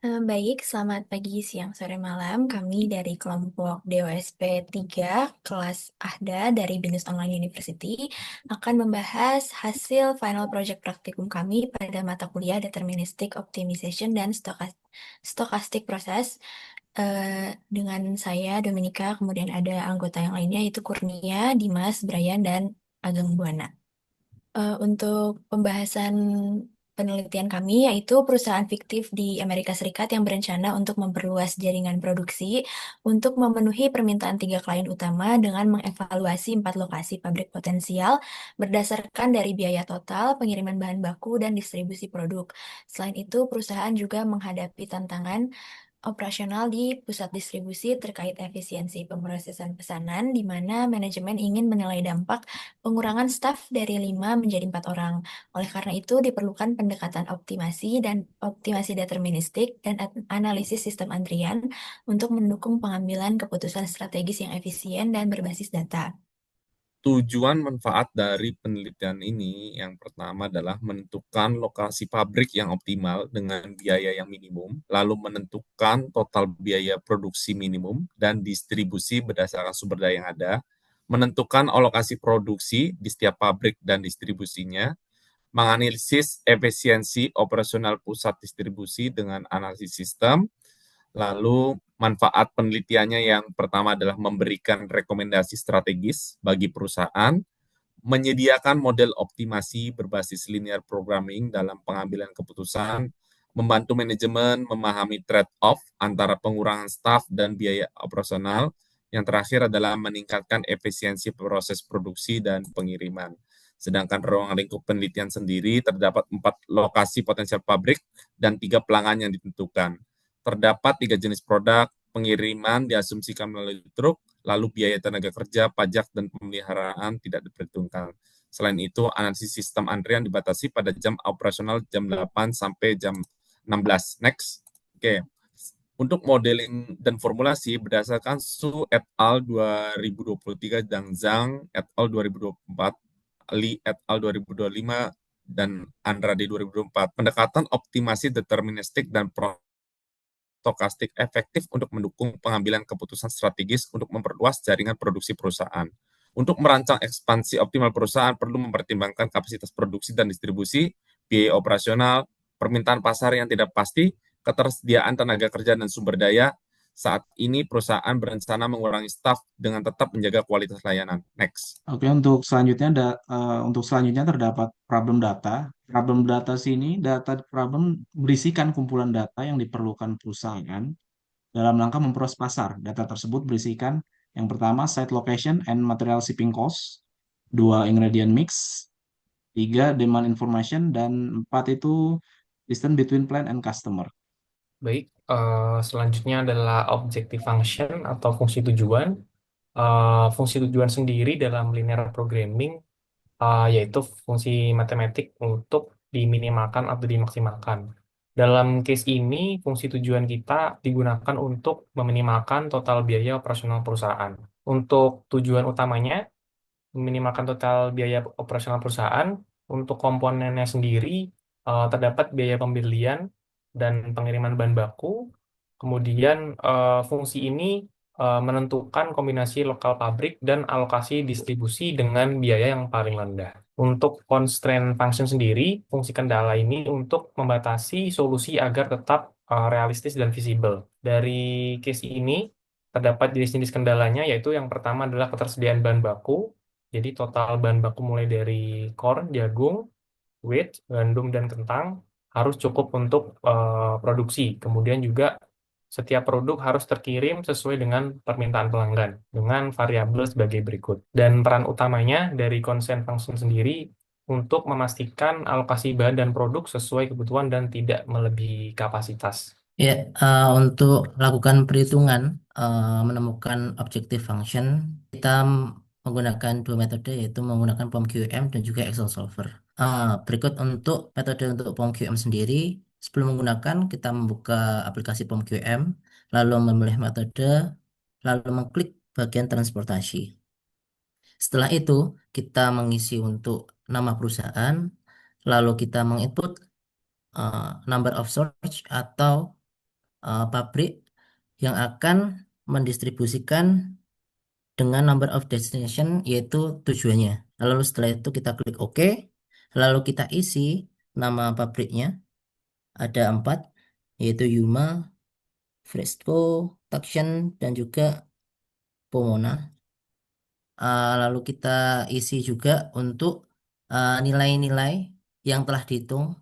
Baik, selamat pagi, siang, sore, malam. Kami dari kelompok DOSP 3 kelas AHDA dari Binus Online University akan membahas hasil final project praktikum kami pada mata kuliah Deterministic Optimization dan Stochastic Process. Dengan saya, Dominika, kemudian ada anggota yang lainnya yaitu Kurnia, Dimas, Brian, dan Ageng Buana. Untuk pembahasan penelitian kami, yaitu perusahaan fiktif di Amerika Serikat yang berencana untuk memperluas jaringan produksi untuk memenuhi permintaan tiga klien utama dengan mengevaluasi 4 lokasi pabrik potensial berdasarkan dari biaya total, pengiriman bahan baku, dan distribusi produk. Selain itu, perusahaan juga menghadapi tantangan operasional di pusat distribusi terkait efisiensi pemrosesan pesanan, di mana manajemen ingin menilai dampak pengurangan staf dari 5 menjadi 4 orang. Oleh karena itu, diperlukan pendekatan optimasi dan optimasi deterministik dan analisis sistem antrian untuk mendukung pengambilan keputusan strategis yang efisien dan berbasis data. Tujuan manfaat dari penelitian ini yang pertama adalah menentukan lokasi pabrik yang optimal dengan biaya yang minimum, lalu menentukan total biaya produksi minimum dan distribusi berdasarkan sumber daya yang ada, menentukan alokasi produksi di setiap pabrik dan distribusinya, menganalisis efisiensi operasional pusat distribusi dengan analisis sistem. Lalu manfaat penelitiannya yang pertama adalah memberikan rekomendasi strategis bagi perusahaan, menyediakan model optimasi berbasis linear programming dalam pengambilan keputusan, membantu manajemen memahami trade-off antara pengurangan staf dan biaya operasional. Yang terakhir adalah meningkatkan efisiensi proses produksi dan pengiriman. Sedangkan ruang lingkup penelitian sendiri terdapat 4 lokasi potensial pabrik dan 3 pelanggan yang ditentukan. Terdapat 3 jenis produk, pengiriman diasumsikan melalui truk, lalu biaya tenaga kerja, pajak, dan pemeliharaan tidak diperhitungkan. Selain itu, analisis sistem antrian dibatasi pada jam operasional jam 8 sampai jam 16. Next. Oke. Untuk modeling dan formulasi berdasarkan Su et al. 2023 dan Zhang et al. 2024, Li et al. 2025, dan Andrade 2024, pendekatan optimasi deterministik dan stokastik efektif untuk mendukung pengambilan keputusan strategis untuk memperluas jaringan produksi perusahaan. Untuk merancang ekspansi optimal perusahaan perlu mempertimbangkan kapasitas produksi dan distribusi, biaya operasional, permintaan pasar yang tidak pasti, ketersediaan tenaga kerja dan sumber daya. Saat ini perusahaan berencana mengurangi staf dengan tetap menjaga kualitas layanan. Next. Oke, untuk selanjutnya terdapat problem data. Problem data sini, data problem berisikan kumpulan data yang diperlukan perusahaan dalam rangka memproses pasar. Data tersebut berisikan yang pertama site location and material shipping cost, dua ingredient mix, tiga demand information, dan empat itu distance between plant and customer. Baik, selanjutnya adalah objective function atau fungsi tujuan. Fungsi tujuan sendiri dalam linear programming yaitu fungsi matematik untuk diminimalkan atau dimaksimalkan. Dalam case ini, fungsi tujuan kita digunakan untuk meminimalkan total biaya operasional perusahaan. Untuk tujuan utamanya, meminimalkan total biaya operasional perusahaan. Untuk komponennya sendiri, terdapat biaya pembelian dan pengiriman bahan baku. Kemudian, fungsi ini menentukan kombinasi lokal pabrik dan alokasi distribusi dengan biaya yang paling rendah. Untuk constraint function sendiri, fungsi kendala ini untuk membatasi solusi agar tetap realistis dan visible. Dari case ini, terdapat jenis-jenis kendalanya, yaitu yang pertama adalah ketersediaan bahan baku. Jadi total bahan baku mulai dari corn, jagung, wheat, gandum, dan kentang harus cukup untuk produksi. Kemudian juga setiap produk harus terkirim sesuai dengan permintaan pelanggan dengan variabel sebagai berikut. Dan peran utamanya dari consent function sendiri untuk memastikan alokasi bahan dan produk sesuai kebutuhan dan tidak melebihi kapasitas. Ya, untuk lakukan perhitungan, menemukan objective function, kita menggunakan dua metode, yaitu menggunakan POM-QM dan juga Excel Solver. Berikut untuk metode untuk POM-QM sendiri, sebelum menggunakan, kita membuka aplikasi POM-QM, lalu memilih metode, lalu mengklik bagian transportasi. Setelah itu, kita mengisi untuk nama perusahaan, lalu kita menginput number of search atau pabrik yang akan mendistribusikan dengan number of destination yaitu tujuannya. Lalu setelah itu kita klik OK, lalu kita isi nama pabriknya ada 4 yaitu Yuma, Fresco, Tucson, dan juga Pomona. Lalu kita isi juga untuk nilai-nilai yang telah dihitung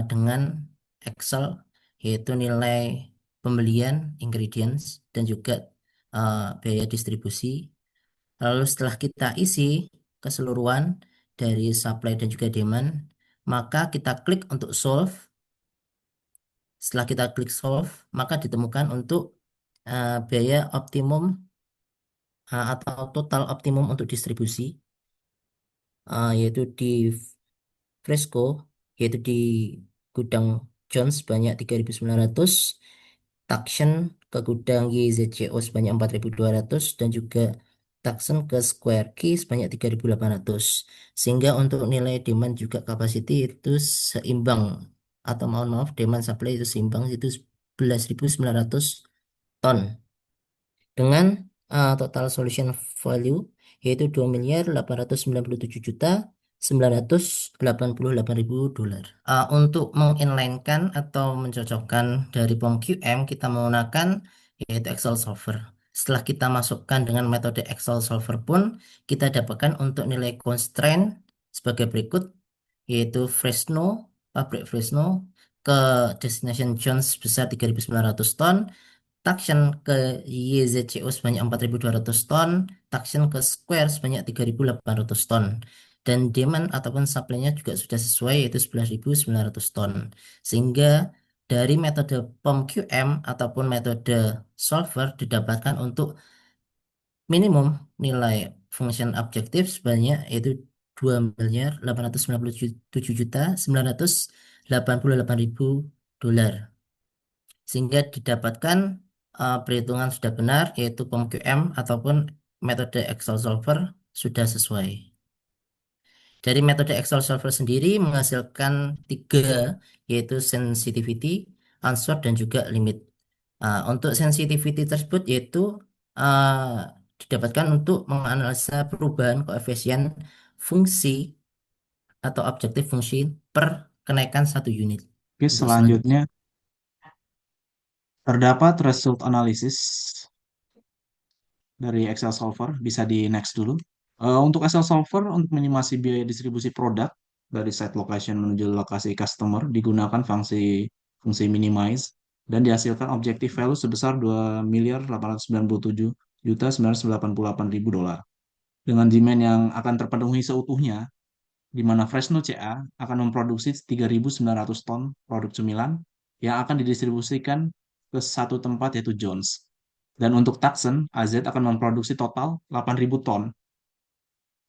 dengan Excel, yaitu nilai pembelian, ingredients, dan juga biaya distribusi. Lalu setelah kita isi keseluruhan dari supply dan juga demand, maka kita klik untuk solve. Setelah kita klik solve, maka ditemukan untuk biaya optimum atau total optimum untuk distribusi, yaitu di Fresco, yaitu di gudang Jones sebanyak 3.900, Tucson ke gudang YZCO sebanyak 4.200, dan juga Tucson ke Square Key sebanyak 3.800. Sehingga untuk nilai demand juga capacity itu seimbang, atau mohon maaf, demand supply itu seimbang, itu 11.900 ton dengan total solution value yaitu 2.897.988.000 dolar. Untuk menginlinekan atau mencocokkan dari POM QM kita menggunakan yaitu Excel Solver. Setelah kita masukkan dengan metode Excel Solver pun kita dapatkan untuk nilai constraint sebagai berikut, yaitu Fresno, pabrik Fresno ke Destination Jones sebesar 3.900 ton, Tucson ke YZCO sebanyak 4.200 ton, Tucson ke Square sebanyak 3.800 ton. Dan demand ataupun supply-nya juga sudah sesuai yaitu 11.900 ton. Sehingga dari metode POM QM ataupun metode solver didapatkan untuk minimum nilai function objektif sebanyak yaitu 2.897.988.000 dolar. Sehingga didapatkan perhitungan sudah benar yaitu POM QM ataupun metode Excel Solver sudah sesuai. Dari metode Excel Solver sendiri menghasilkan 3 yaitu sensitivity, unsort, dan juga limit. Untuk sensitivity tersebut yaitu didapatkan untuk menganalisa perubahan koefisien fungsi atau objektif fungsi per kenaikan 1 unit. Oke, Untuk selanjutnya terdapat result analysis dari Excel Solver, bisa di next dulu. Untuk Excel Solver, untuk menyimasi biaya distribusi produk dari site location menuju lokasi customer, digunakan fungsi minimize dan dihasilkan objective value sebesar 2.897.988.000 dolar. Dengan demand yang akan terpenuhi seutuhnya, di mana Fresno CA akan memproduksi 3.900 ton produk cemilan yang akan didistribusikan ke satu tempat yaitu Jones. Dan untuk Tucson, AZ akan memproduksi total 8.000 ton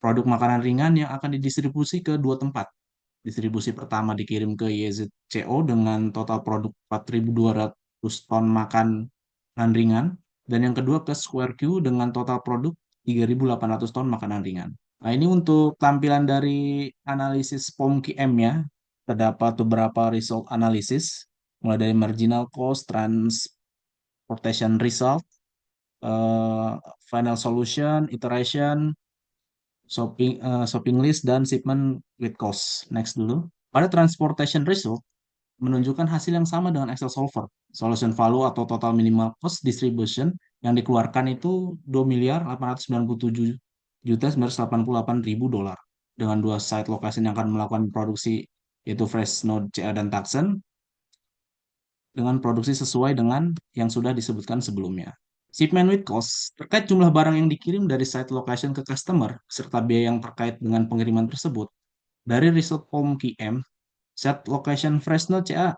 produk makanan ringan yang akan didistribusi ke 2 tempat. Distribusi pertama dikirim ke YZCO dengan total produk 4.200 ton makanan ringan, dan yang kedua ke Square Q dengan total produk 3.800 ton makanan ringan. Nah, ini untuk tampilan dari analisis POM QM ya. Terdapat beberapa result analysis, mulai dari marginal cost, transportation result, final solution, iteration, shopping list, dan shipment with cost. Next dulu. Pada transportation result, menunjukkan hasil yang sama dengan Excel Solver. Solution value atau total minimal cost distribution yang dikeluarkan itu 2.897.988.000 dolar dengan 2 site location yang akan melakukan produksi yaitu Fresno CA dan Tucson dengan produksi sesuai dengan yang sudah disebutkan sebelumnya. Shipment with cost terkait jumlah barang yang dikirim dari site location ke customer serta biaya yang terkait dengan pengiriman tersebut. Dari result POM QM, site location Fresno CA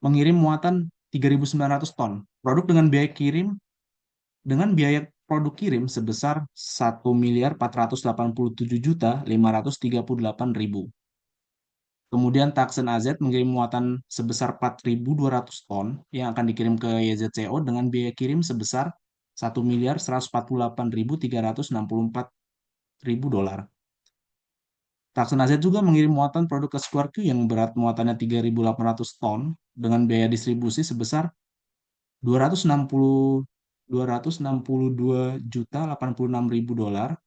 mengirim muatan 3.900 ton produk dengan biaya produk kirim sebesar 1.487.538.000. Kemudian Tucson AZ mengirim muatan sebesar 4.200 ton yang akan dikirim ke YZCO dengan biaya kirim sebesar 1.148.364.000 dolar. Tucson AZ juga mengirim muatan produk ke Square Q yang berat muatannya 3.800 ton dengan biaya distribusi sebesar $262.086.000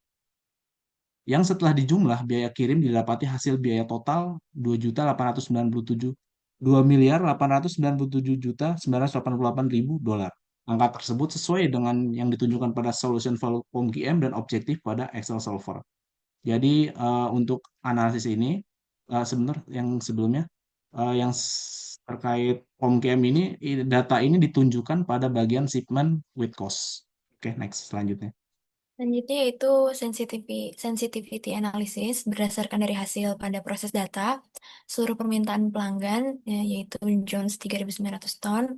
yang setelah dijumlah biaya kirim didapati hasil biaya total 2.897.000 $2.897.988.000. Angka tersebut sesuai dengan yang ditunjukkan pada solution value POM-QM dan objektif pada Excel Solver. Jadi untuk analisis ini sebentar yang sebelumnya terkait POM-QM ini data ini ditunjukkan pada bagian shipment with cost. Oke, next selanjutnya. Selanjutnya yaitu sensitivity analysis berdasarkan dari hasil pada proses data, seluruh permintaan pelanggan yaitu Jones 3.900 ton,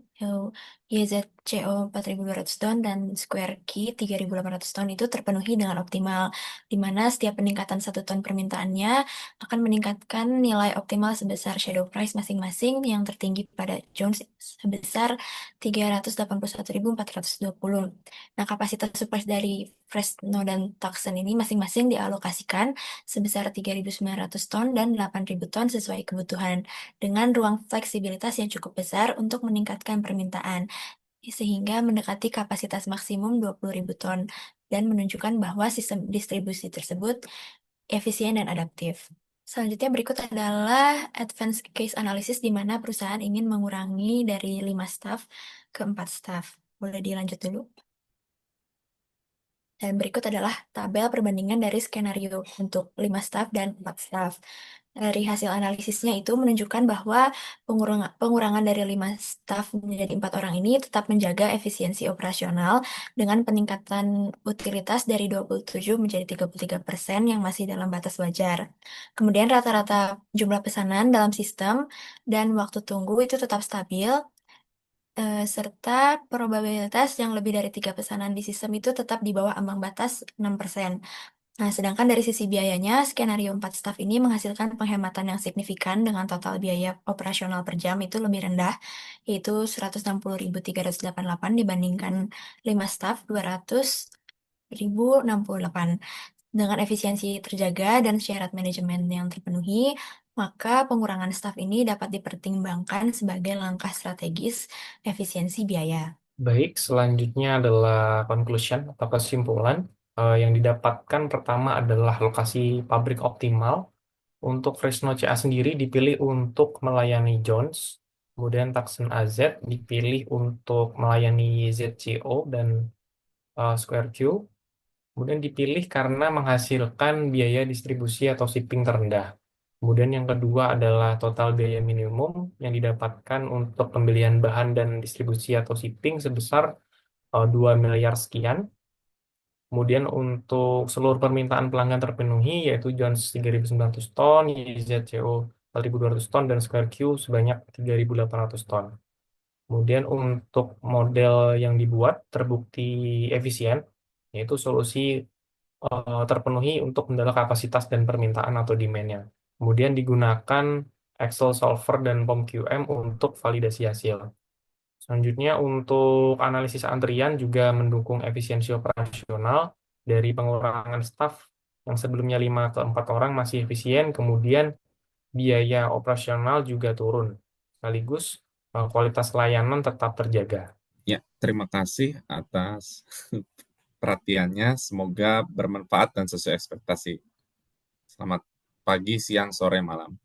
YZCO 4.200 ton, dan Square Key 3.800 ton itu terpenuhi dengan optimal, di mana setiap peningkatan 1 ton permintaannya akan meningkatkan nilai optimal sebesar shadow price masing-masing yang tertinggi pada Jones sebesar 381.420. Nah, kapasitas supply dari Fresno dan Tucson ini masing-masing dialokasikan sebesar 3.900 ton dan 8.000 ton sesuai kebutuhan, dengan ruang fleksibilitas yang cukup besar untuk meningkatkan permintaan, sehingga mendekati kapasitas maksimum 20.000 ton, dan menunjukkan bahwa sistem distribusi tersebut efisien dan adaptif. Selanjutnya berikut adalah advanced case analysis di mana perusahaan ingin mengurangi dari 5 staff ke 4 staff. Boleh dilanjut dulu? Dan berikut adalah tabel perbandingan dari skenario untuk 5 staff dan 4 staff. Dari hasil analisisnya itu menunjukkan bahwa pengurangan dari 5 staff menjadi 4 orang ini tetap menjaga efisiensi operasional dengan peningkatan utilitas dari 27 menjadi 33% yang masih dalam batas wajar. Kemudian rata-rata jumlah pesanan dalam sistem dan waktu tunggu itu tetap stabil, serta probabilitas yang lebih dari 3 pesanan di sistem itu tetap di bawah ambang batas 6%. Nah, sedangkan dari sisi biayanya, skenario 4 staff ini menghasilkan penghematan yang signifikan dengan total biaya operasional per jam itu lebih rendah, yaitu 160.388 dibandingkan 5 staff 200.068. Dengan efisiensi terjaga dan syarat manajemen yang terpenuhi, maka pengurangan staf ini dapat dipertimbangkan sebagai langkah strategis efisiensi biaya. Baik, selanjutnya adalah conclusion atau kesimpulan. Yang didapatkan pertama adalah lokasi pabrik optimal. Untuk Fresno CA sendiri dipilih untuk melayani Jones, kemudian Tucson AZ dipilih untuk melayani ZCO dan Square Q. Kemudian dipilih karena menghasilkan biaya distribusi atau shipping terendah. Kemudian yang kedua adalah total biaya minimum yang didapatkan untuk pembelian bahan dan distribusi atau shipping sebesar 2 miliar sekian. Kemudian untuk seluruh permintaan pelanggan terpenuhi, yaitu Jones 3.900 ton, YZCO 4.200 ton, dan Square Q sebanyak 3.800 ton. Kemudian untuk model yang dibuat terbukti efisien, yaitu solusi terpenuhi untuk kendala kapasitas dan permintaan atau demand-nya. Kemudian digunakan Excel Solver dan POM-QM untuk validasi hasil. Selanjutnya untuk analisis antrian juga mendukung efisiensi operasional dari pengurangan staf yang sebelumnya 5 ke 4 orang masih efisien, kemudian biaya operasional juga turun. Sekaligus kualitas layanan tetap terjaga. Ya, terima kasih atas perhatiannya. Semoga bermanfaat dan sesuai ekspektasi. Selamat pagi, siang, sore, malam.